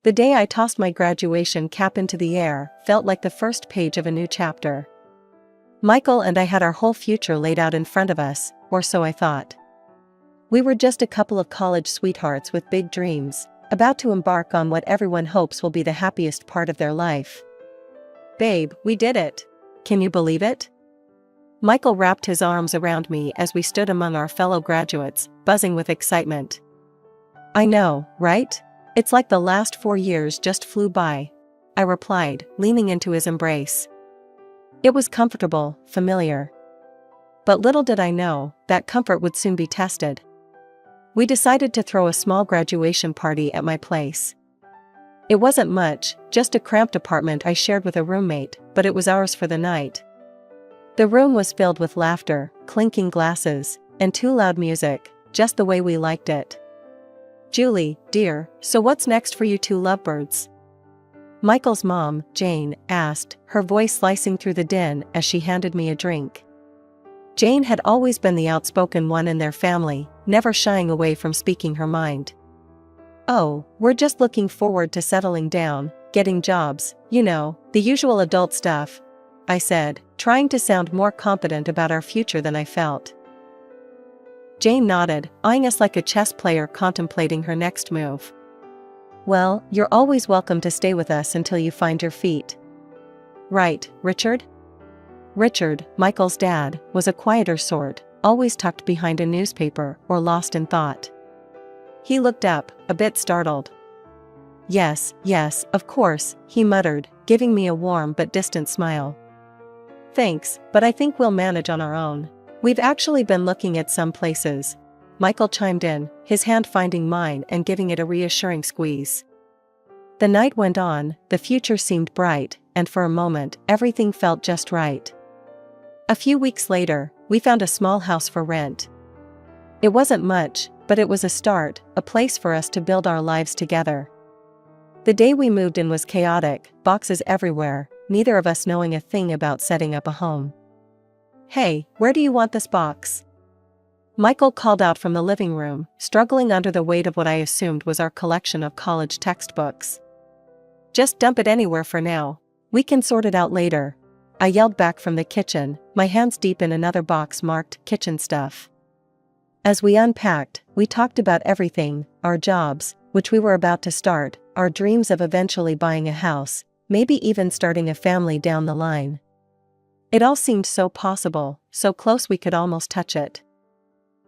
The day I tossed my graduation cap into the air felt like the first page of a new chapter. Michael and I had our whole future laid out in front of us, or so I thought. We were just a couple of college sweethearts with big dreams, about to embark on what everyone hopes will be the happiest part of their life. "Babe, we did it. Can you believe it?" Michael wrapped his arms around me as we stood among our fellow graduates, buzzing with excitement. "I know, right? It's like the last 4 years just flew by," I replied, leaning into his embrace. It was comfortable, familiar. But little did I know, that comfort would soon be tested. We decided to throw a small graduation party at my place. It wasn't much, just a cramped apartment I shared with a roommate, but it was ours for the night. The room was filled with laughter, clinking glasses, and too loud music, just the way we liked it. "Julie, dear, so what's next for you two lovebirds?" Michael's mom, Jane, asked, her voice slicing through the din as she handed me a drink. Jane had always been the outspoken one in their family, never shying away from speaking her mind. "Oh, we're just looking forward to settling down, getting jobs, you know, the usual adult stuff," I said, trying to sound more confident about our future than I felt. Jane nodded, eyeing us like a chess player contemplating her next move. "Well, you're always welcome to stay with us until you find your feet." "Right, Richard?" Richard, Michael's dad, was a quieter sort, always tucked behind a newspaper or lost in thought. He looked up, a bit startled. Yes, of course," he muttered, giving me a warm but distant smile. "Thanks, but I think we'll manage on our own. We've actually been looking at some places." Michael chimed in, his hand finding mine and giving it a reassuring squeeze. The night went on, the future seemed bright, and for a moment, everything felt just right. A few weeks later, we found a small house for rent. It wasn't much, but it was a start, a place for us to build our lives together. The day we moved in was chaotic, boxes everywhere, neither of us knowing a thing about setting up a home. "Hey, where do you want this box?" Michael called out from the living room, struggling under the weight of what I assumed was our collection of college textbooks. "Just dump it anywhere for now. We can sort it out later," I yelled back from the kitchen, my hands deep in another box marked kitchen stuff. As we unpacked, we talked about everything, our jobs, which we were about to start, our dreams of eventually buying a house, maybe even starting a family down the line. It all seemed so possible, so close we could almost touch it.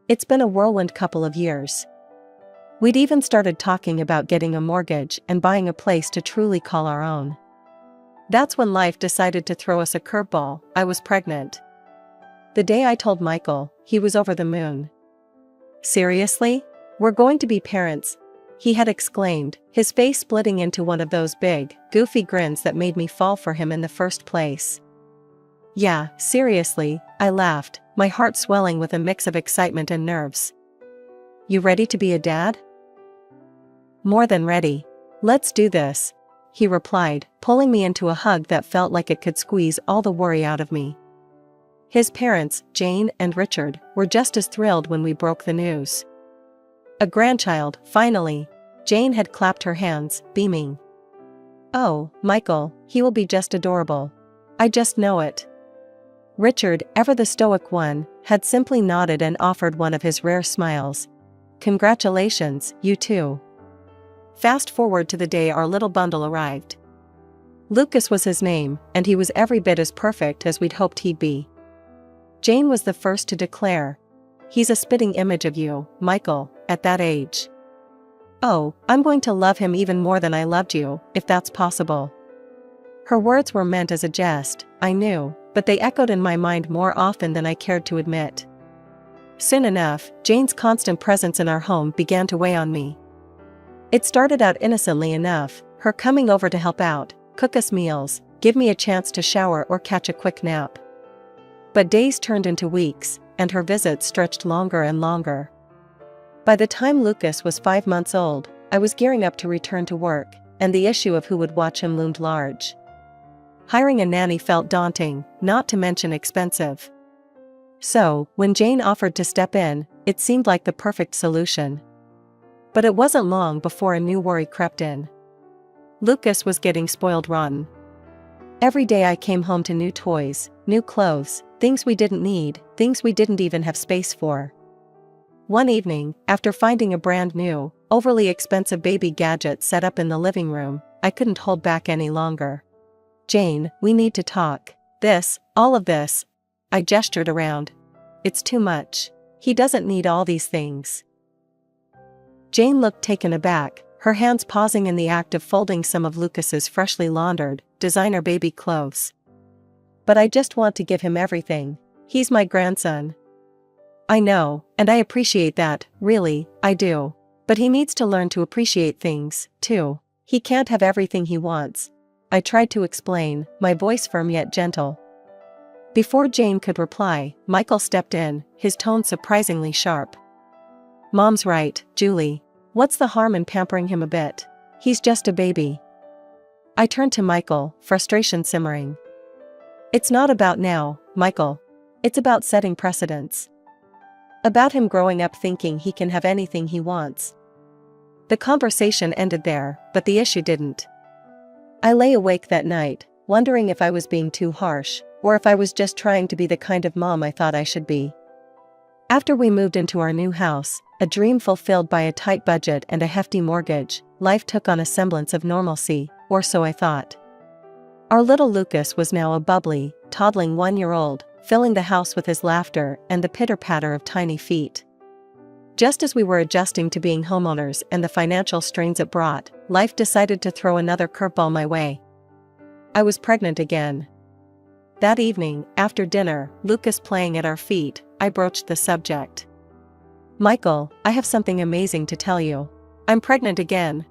It's been a whirlwind couple of years. We'd even started talking about getting a mortgage and buying a place to truly call our own. That's when life decided to throw us a curveball. I was pregnant. The day I told Michael, he was over the moon. "Seriously? We're going to be parents?" he had exclaimed, his face splitting into one of those big, goofy grins that made me fall for him in the first place. "Yeah, seriously," I laughed, my heart swelling with a mix of excitement and nerves. "You ready to be a dad?" "More than ready. Let's do this," he replied, pulling me into a hug that felt like it could squeeze all the worry out of me. His parents, Jane and Richard, were just as thrilled when we broke the news. "A grandchild, finally." Jane had clapped her hands, beaming. "Oh, Michael, he will be just adorable. I just know it." Richard, ever the stoic one, had simply nodded and offered one of his rare smiles. "Congratulations, you too." Fast forward to the day our little bundle arrived. Lucas was his name, and he was every bit as perfect as we'd hoped he'd be. Jane was the first to declare, "He's a spitting image of you, Michael, at that age." "Oh, I'm going to love him even more than I loved you, if that's possible." Her words were meant as a jest, I knew, but they echoed in my mind more often than I cared to admit. Soon enough, Jane's constant presence in our home began to weigh on me. It started out innocently enough, her coming over to help out, cook us meals, give me a chance to shower or catch a quick nap. But days turned into weeks, and her visits stretched longer and longer. By the time Lucas was 5 months old, I was gearing up to return to work, and the issue of who would watch him loomed large. Hiring a nanny felt daunting, not to mention expensive. So, when Jane offered to step in, it seemed like the perfect solution. But it wasn't long before a new worry crept in. Lucas was getting spoiled rotten. Every day I came home to new toys, new clothes, things we didn't need, things we didn't even have space for. One evening, after finding a brand new, overly expensive baby gadget set up in the living room, I couldn't hold back any longer. "Jane, we need to talk. All of this." I gestured around. "It's too much. He doesn't need all these things." Jane looked taken aback, her hands pausing in the act of folding some of Lucas's freshly laundered, designer baby clothes. "But I just want to give him everything. He's my grandson." "I know, and I appreciate that, really, I do. But he needs to learn to appreciate things, too. He can't have everything he wants." I tried to explain, my voice firm yet gentle. Before Jane could reply, Michael stepped in, his tone surprisingly sharp. "Mom's right, Julie. What's the harm in pampering him a bit? He's just a baby." I turned to Michael, frustration simmering. "It's not about now, Michael. It's about setting precedents. About him growing up thinking he can have anything he wants." The conversation ended there, but the issue didn't. I lay awake that night, wondering if I was being too harsh, or if I was just trying to be the kind of mom I thought I should be. After we moved into our new house, a dream fulfilled by a tight budget and a hefty mortgage, life took on a semblance of normalcy, or so I thought. Our little Lucas was now a bubbly, toddling 1-year-old, filling the house with his laughter and the pitter-patter of tiny feet. Just as we were adjusting to being homeowners and the financial strains it brought, life decided to throw another curveball my way. I was pregnant again. That evening, after dinner, Lucas playing at our feet, I broached the subject. "Michael, I have something amazing to tell you. I'm pregnant again."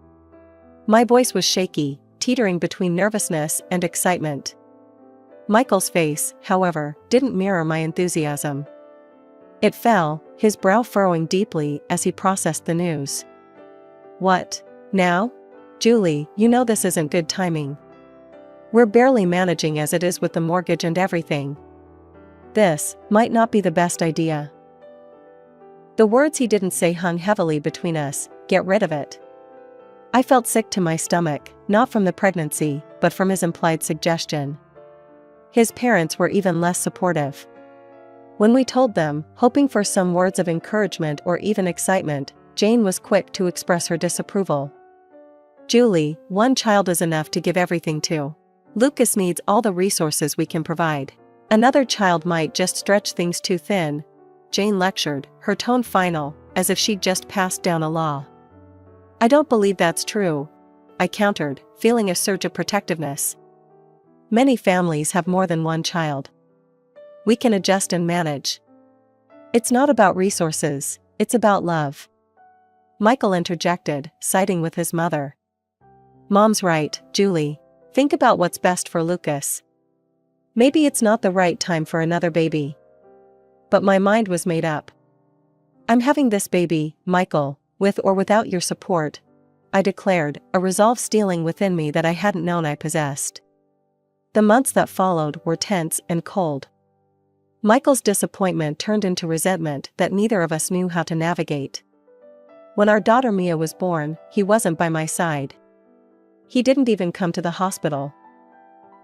My voice was shaky, teetering between nervousness and excitement. Michael's face, however, didn't mirror my enthusiasm. It fell, his brow furrowing deeply as he processed the news. "What? Now? Julie, you know this isn't good timing. We're barely managing as it is with the mortgage and everything. This might not be the best idea." The words he didn't say hung heavily between us. "Get rid of it." I felt sick to my stomach, not from the pregnancy, but from his implied suggestion. His parents were even less supportive. When we told them, hoping for some words of encouragement or even excitement, Jane was quick to express her disapproval. "Julie, one child is enough to give everything to. Lucas needs all the resources we can provide. Another child might just stretch things too thin," Jane lectured, her tone final, as if she'd just passed down a law. "I don't believe that's true," I countered, feeling a surge of protectiveness. "Many families have more than one child. We can adjust and manage. It's not about resources, it's about love." Michael interjected, siding with his mother. "Mom's right, Julie. Think about what's best for Lucas. Maybe it's not the right time for another baby." But my mind was made up. "I'm having this baby, Michael, with or without your support," I declared, a resolve stealing within me that I hadn't known I possessed. The months that followed were tense and cold. Michael's disappointment turned into resentment that neither of us knew how to navigate. When our daughter Mia was born, he wasn't by my side. He didn't even come to the hospital.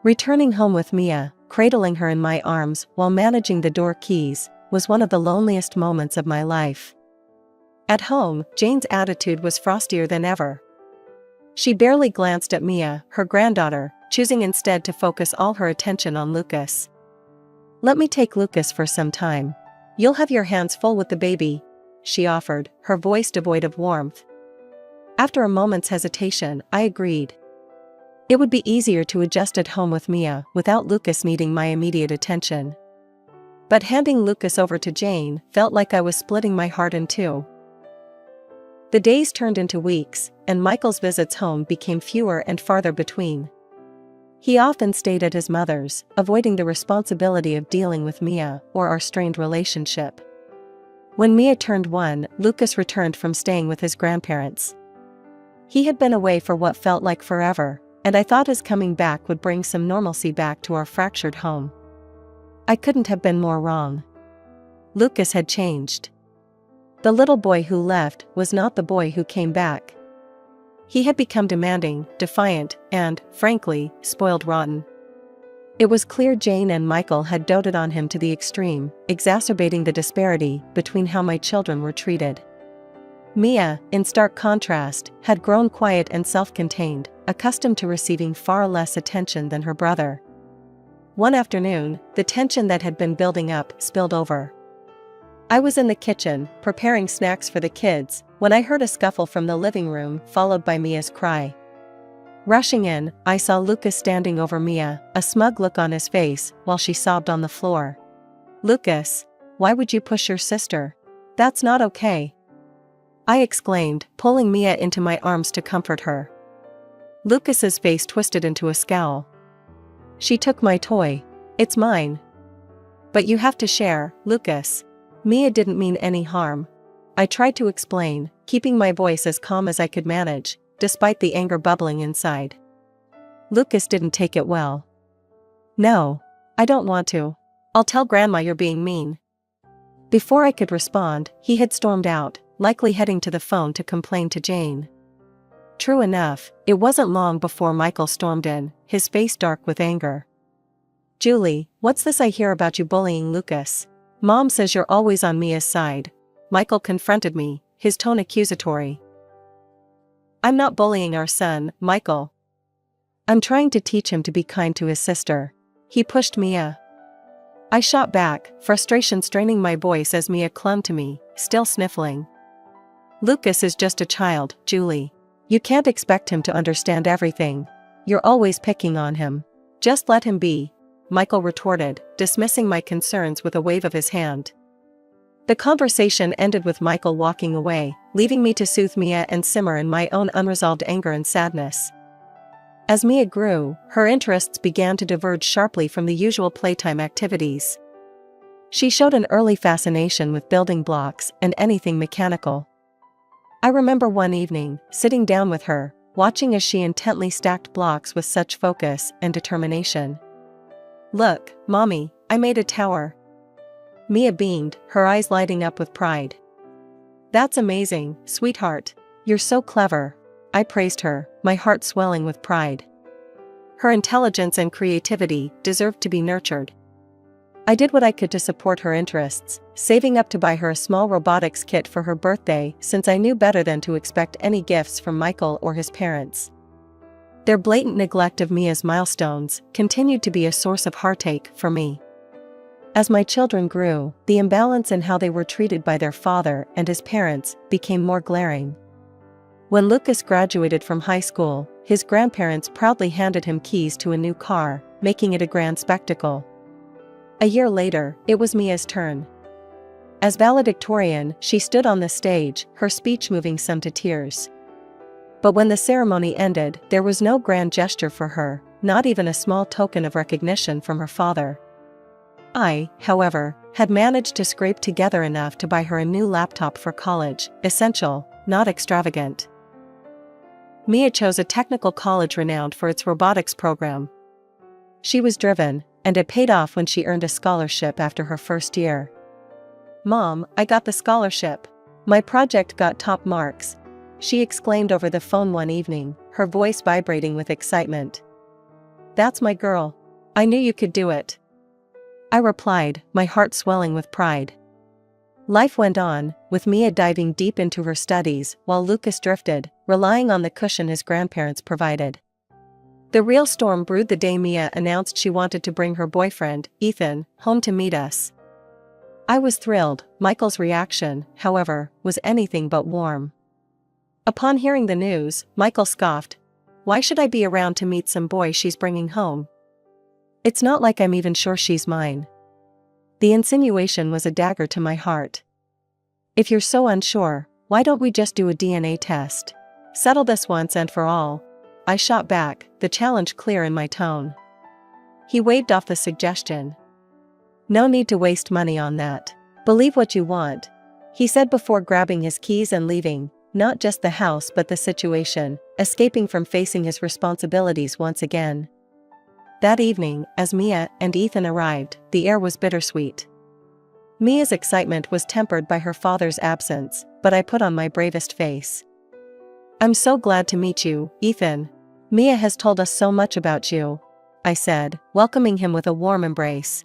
Returning home with Mia, cradling her in my arms while managing the door keys, was one of the loneliest moments of my life. At home, Jane's attitude was frostier than ever. She barely glanced at Mia, her granddaughter, choosing instead to focus all her attention on Lucas. "Let me take Lucas for some time. You'll have your hands full with the baby," she offered, her voice devoid of warmth. After a moment's hesitation, I agreed. It would be easier to adjust at home with Mia without Lucas needing my immediate attention. But handing Lucas over to Jane felt like I was splitting my heart in two. The days turned into weeks, and Michael's visits home became fewer and farther between. He often stayed at his mother's, avoiding the responsibility of dealing with Mia or our strained relationship. When Mia turned 1, Lucas returned from staying with his grandparents. He had been away for what felt like forever, and I thought his coming back would bring some normalcy back to our fractured home. I couldn't have been more wrong. Lucas had changed. The little boy who left was not the boy who came back. He had become demanding, defiant, and, frankly, spoiled rotten. It was clear Jane and Michael had doted on him to the extreme, exacerbating the disparity between how my children were treated. Mia, in stark contrast, had grown quiet and self-contained, accustomed to receiving far less attention than her brother. One afternoon, the tension that had been building up spilled over. I was in the kitchen, preparing snacks for the kids, when I heard a scuffle from the living room followed by Mia's cry. Rushing in, I saw Lucas standing over Mia, a smug look on his face, while she sobbed on the floor. "Lucas, why would you push your sister? That's not okay," I exclaimed, pulling Mia into my arms to comfort her. Lucas's face twisted into a scowl. "She took my toy. It's mine." "But you have to share, Lucas. Mia didn't mean any harm," I tried to explain, keeping my voice as calm as I could manage, despite the anger bubbling inside. Lucas didn't take it well. "No, I don't want to. I'll tell Grandma you're being mean." Before I could respond, he had stormed out, likely heading to the phone to complain to Jane. True enough, it wasn't long before Michael stormed in, his face dark with anger. "Julie, what's this I hear about you bullying Lucas? Mom says you're always on Mia's side." Michael confronted me, his tone accusatory. "I'm not bullying our son, Michael. I'm trying to teach him to be kind to his sister." He pushed Mia. I shot back, frustration straining my voice as Mia clung to me, still sniffling. "Lucas is just a child, Julie. You can't expect him to understand everything. You're always picking on him. Just let him be," Michael retorted, dismissing my concerns with a wave of his hand. The conversation ended with Michael walking away, leaving me to soothe Mia and simmer in my own unresolved anger and sadness. As Mia grew, her interests began to diverge sharply from the usual playtime activities. She showed an early fascination with building blocks and anything mechanical. I remember one evening, sitting down with her, watching as she intently stacked blocks with such focus and determination. "Look, Mommy, I made a tower." Mia beamed, her eyes lighting up with pride. "That's amazing, sweetheart. You're so clever," I praised her, my heart swelling with pride. Her intelligence and creativity deserved to be nurtured. I did what I could to support her interests, saving up to buy her a small robotics kit for her birthday since I knew better than to expect any gifts from Michael or his parents. Their blatant neglect of Mia's milestones continued to be a source of heartache for me. As my children grew, the imbalance in how they were treated by their father and his parents became more glaring. When Lucas graduated from high school, his grandparents proudly handed him keys to a new car, making it a grand spectacle. A year later, it was Mia's turn. As valedictorian, she stood on the stage, her speech moving some to tears. But when the ceremony ended, there was no grand gesture for her, not even a small token of recognition from her father. I, however, had managed to scrape together enough to buy her a new laptop for college, essential, not extravagant. Mia chose a technical college renowned for its robotics program. She was driven, and it paid off when she earned a scholarship after her first year. "Mom, I got the scholarship. My project got top marks," she exclaimed over the phone one evening, her voice vibrating with excitement. "That's my girl. I knew you could do it," I replied, my heart swelling with pride. Life went on, with Mia diving deep into her studies while Lucas drifted, relying on the cushion his grandparents provided. The real storm brewed the day Mia announced she wanted to bring her boyfriend, Ethan, home to meet us. I was thrilled. Michael's reaction, however, was anything but warm. Upon hearing the news, Michael scoffed. "Why should I be around to meet some boy she's bringing home? It's not like I'm even sure she's mine." The insinuation was a dagger to my heart. "If you're so unsure, why don't we just do a DNA test? Settle this once and for all," I shot back, the challenge clear in my tone. He waved off the suggestion. "No need to waste money on that. Believe what you want," he said before grabbing his keys and leaving, not just the house but the situation, escaping from facing his responsibilities once again. That evening, as Mia and Ethan arrived, the air was bittersweet. Mia's excitement was tempered by her father's absence, but I put on my bravest face. I'm so glad to meet you, Ethan. Mia has told us so much about you, I said, welcoming him with a warm embrace.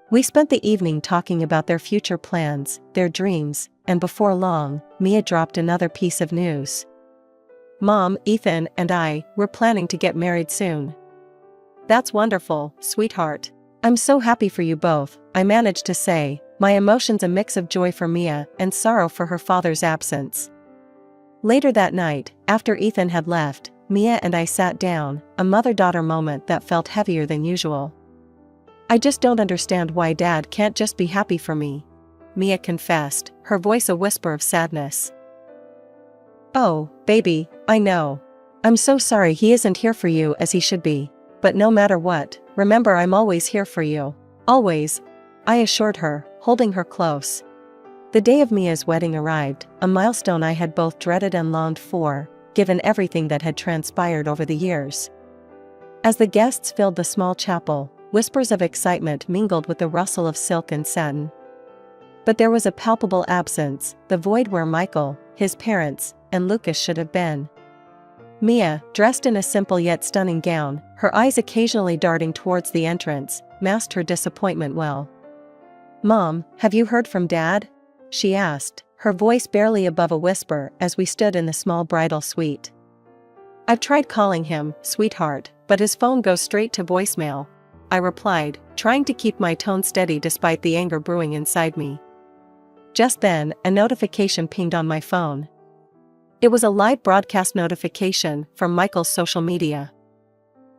We spent the evening talking about their future plans, their dreams, and before long, Mia dropped another piece of news. Mom, Ethan, and we're planning to get married soon. That's wonderful, sweetheart. I'm so happy for you both, I managed to say, my emotions a mix of joy for Mia and sorrow for her father's absence. Later that night, after Ethan had left, Mia and I sat down, a mother-daughter moment that felt heavier than usual. I just don't understand why Dad can't just be happy for me, Mia confessed, her voice a whisper of sadness. Oh, baby, I know. I'm so sorry he isn't here for you as he should be. But no matter what, remember I'm always here for you. Always, I assured her, holding her close. The day of Mia's wedding arrived, a milestone I had both dreaded and longed for, given everything that had transpired over the years. As the guests filled the small chapel, whispers of excitement mingled with the rustle of silk and satin. But there was a palpable absence, the void where Michael, his parents, and Lucas should have been. Mia, dressed in a simple yet stunning gown, her eyes occasionally darting towards the entrance, masked her disappointment well. Mom, have you heard from Dad? She asked, her voice barely above a whisper as we stood in the small bridal suite. I've tried calling him, sweetheart, but his phone goes straight to voicemail, I replied, trying to keep my tone steady despite the anger brewing inside me. Just then, a notification pinged on my phone. It was a live broadcast notification from Michael's social media.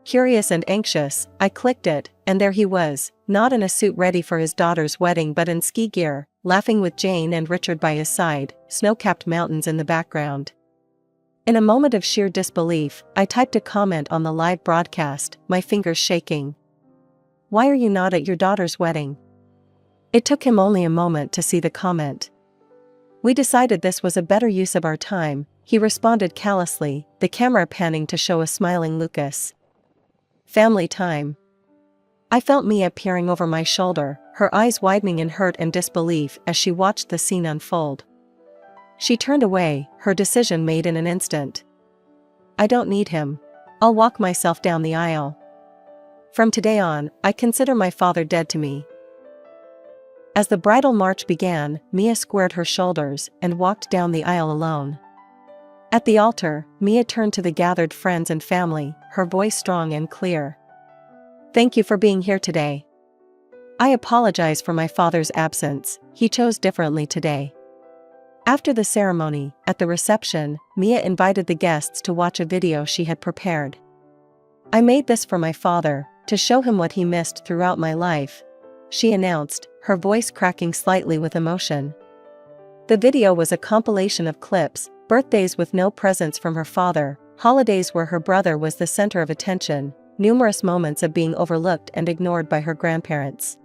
Curious and anxious, I clicked it, and there he was, not in a suit ready for his daughter's wedding but in ski gear, laughing with Jane and Richard by his side, snow-capped mountains in the background. In a moment of sheer disbelief, I typed a comment on the live broadcast, my fingers shaking. Why are you not at your daughter's wedding? It took him only a moment to see the comment. We decided this was a better use of our time, he responded callously, the camera panning to show a smiling Lucas. Family time. I felt Mia peering over my shoulder, her eyes widening in hurt and disbelief as she watched the scene unfold. She turned away, her decision made in an instant. I don't need him. I'll walk myself down the aisle. From today on, I consider my father dead to me. As the bridal march began, Mia squared her shoulders and walked down the aisle alone. At the altar, Mia turned to the gathered friends and family, her voice strong and clear. Thank you for being here today. I apologize for my father's absence, he chose differently today. After the ceremony, at the reception, Mia invited the guests to watch a video she had prepared. I made this for my father, to show him what he missed throughout my life, she announced, her voice cracking slightly with emotion. The video was a compilation of clips, birthdays with no presents from her father, holidays where her brother was the center of attention, numerous moments of being overlooked and ignored by her grandparents.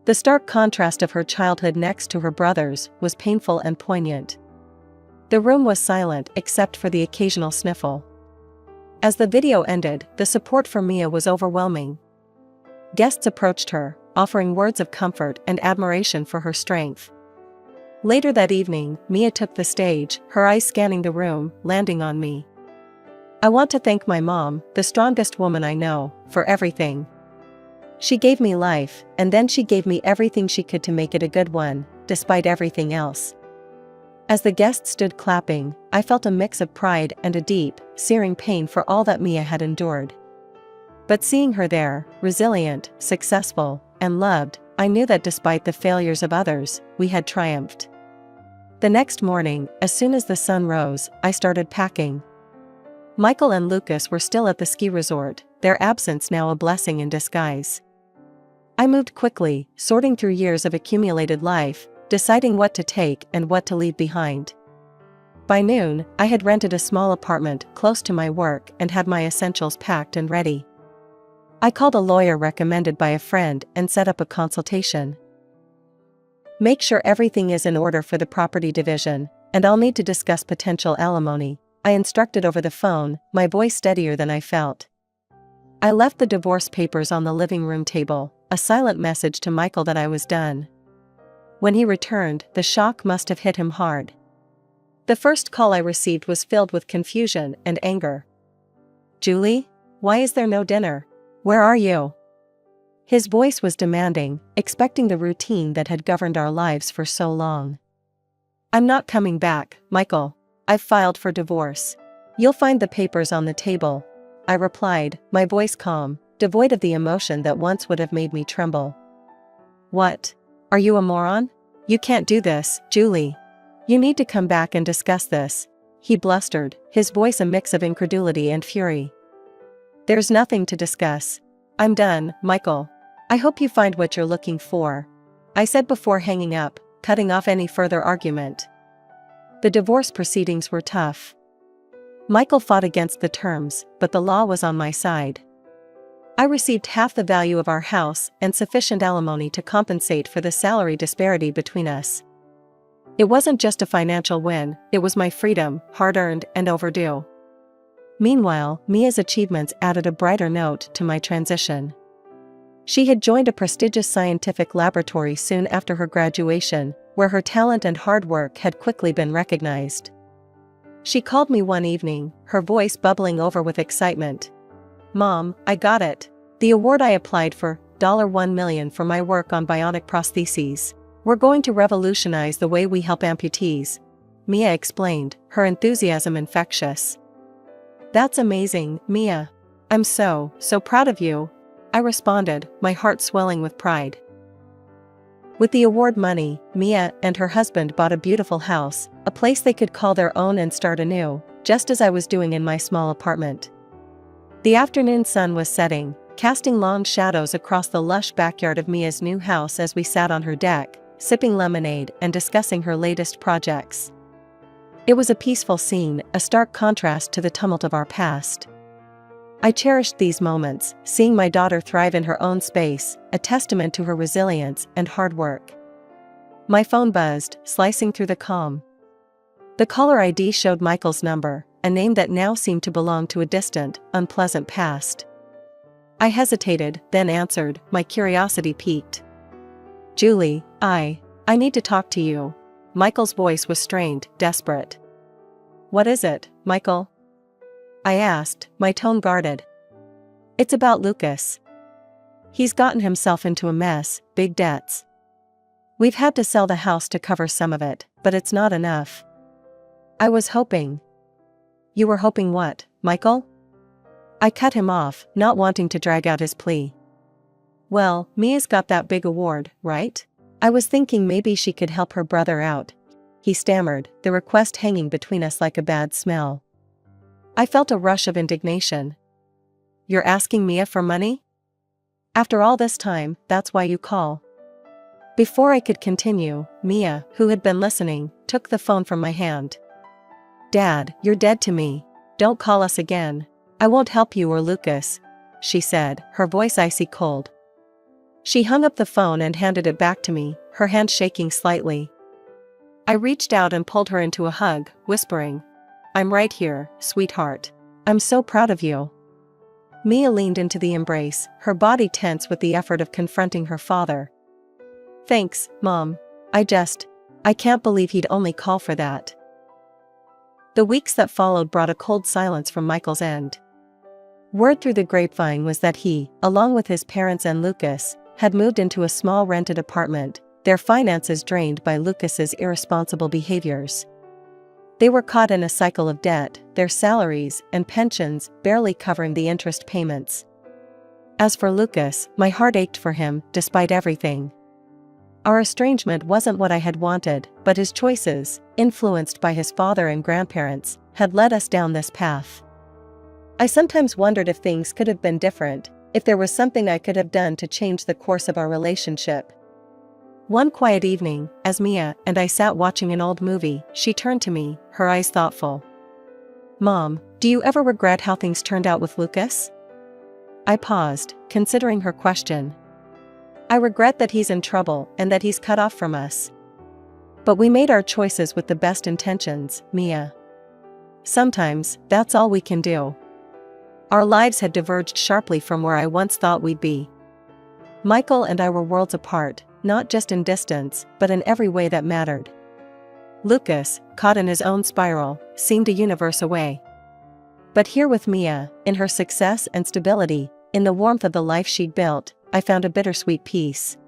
The stark contrast of her childhood next to her brother's was painful and poignant. The room was silent except for the occasional sniffle. As the video ended, the support for Mia was overwhelming. Guests approached her, offering words of comfort and admiration for her strength. Later that evening, Mia took the stage, her eyes scanning the room, landing on me. I want to thank my mom, the strongest woman I know, for everything. She gave me life, and then she gave me everything she could to make it a good one, despite everything else. As the guests stood clapping, I felt a mix of pride and a deep, searing pain for all that Mia had endured. But seeing her there, resilient, successful, and loved, I knew that despite the failures of others, we had triumphed. The next morning, as soon as the sun rose, I started packing. Michael and Lucas were still at the ski resort, their absence now a blessing in disguise. I moved quickly, sorting through years of accumulated life, deciding what to take and what to leave behind. By noon, I had rented a small apartment close to my work and had my essentials packed and ready. I called a lawyer recommended by a friend and set up a consultation. Make sure everything is in order for the property division, and I'll need to discuss potential alimony, I instructed over the phone, my voice steadier than I felt. I left the divorce papers on the living room table, a silent message to Michael that I was done. When he returned, the shock must have hit him hard. The first call I received was filled with confusion and anger. "Julie? Why is there no dinner? Where are you?" His voice was demanding, expecting the routine that had governed our lives for so long. "I'm not coming back, Michael. I've filed for divorce. You'll find the papers on the table," I replied, my voice calm, devoid of the emotion that once would have made me tremble. "What? Are you a moron? You can't do this, Julie. You need to come back and discuss this," he blustered, his voice a mix of incredulity and fury. "There's nothing to discuss. I'm done, Michael. I hope you find what you're looking for," I said before hanging up, cutting off any further argument. The divorce proceedings were tough. Michael fought against the terms, but the law was on my side. I received half the value of our house and sufficient alimony to compensate for the salary disparity between us. It wasn't just a financial win, it was my freedom, hard-earned and overdue. Meanwhile, Mia's achievements added a brighter note to my transition. She had joined a prestigious scientific laboratory soon after her graduation, where her talent and hard work had quickly been recognized. She called me one evening, her voice bubbling over with excitement. "Mom, I got it. The award I applied for, $1 million for my work on bionic prostheses. We're going to revolutionize the way we help amputees," Mia explained, her enthusiasm infectious. "That's amazing, Mia. I'm so proud of you," I responded, my heart swelling with pride. With the award money, Mia and her husband bought a beautiful house, a place they could call their own and start anew, just as I was doing in my small apartment. The afternoon sun was setting, casting long shadows across the lush backyard of Mia's new house as we sat on her deck, sipping lemonade and discussing her latest projects. It was a peaceful scene, a stark contrast to the tumult of our past. I cherished these moments, seeing my daughter thrive in her own space, a testament to her resilience and hard work. My phone buzzed, slicing through the calm. The caller ID showed Michael's number, a name that now seemed to belong to a distant, unpleasant past. I hesitated, then answered, my curiosity piqued. "Julie, I need to talk to you." Michael's voice was strained, desperate. "What is it, Michael?" I asked, my tone guarded. "It's about Lucas. He's gotten himself into a mess, big debts. We've had to sell the house to cover some of it, but it's not enough." I was hoping. "You were hoping what, Michael?" I cut him off, not wanting to drag out his plea. "Well, Mia's got that big award, right? I was thinking maybe she could help her brother out," he stammered, the request hanging between us like a bad smell. I felt a rush of indignation. "You're asking Mia for money? After all this time, that's why you call?" Before I could continue, Mia, who had been listening, took the phone from my hand. "Dad, you're dead to me. Don't call us again. I won't help you or Lucas," she said, her voice icy cold. She hung up the phone and handed it back to me, her hand shaking slightly. I reached out and pulled her into a hug, whispering, "I'm right here, sweetheart. I'm so proud of you." Mia leaned into the embrace, her body tense with the effort of confronting her father. "Thanks, Mom. I can't believe he'd only call for that." The weeks that followed brought a cold silence from Michael's end. Word through the grapevine was that he, along with his parents and Lucas, had moved into a small rented apartment, their finances drained by Lucas's irresponsible behaviors. They were caught in a cycle of debt, their salaries and pensions barely covering the interest payments. As for Lucas, my heart ached for him, despite everything. Our estrangement wasn't what I had wanted, but his choices, influenced by his father and grandparents, had led us down this path. I sometimes wondered if things could have been different, if there was something I could have done to change the course of our relationship. One quiet evening, as Mia and I sat watching an old movie, she turned to me, her eyes thoughtful. "Mom, do you ever regret how things turned out with Lucas?" I paused, considering her question. "I regret that he's in trouble and that he's cut off from us. But we made our choices with the best intentions, Mia. Sometimes, that's all we can do." Our lives had diverged sharply from where I once thought we'd be. Michael and I were worlds apart, not just in distance, but in every way that mattered. Lucas, caught in his own spiral, seemed a universe away. But here with Mia, in her success and stability, in the warmth of the life she'd built, I found a bittersweet peace.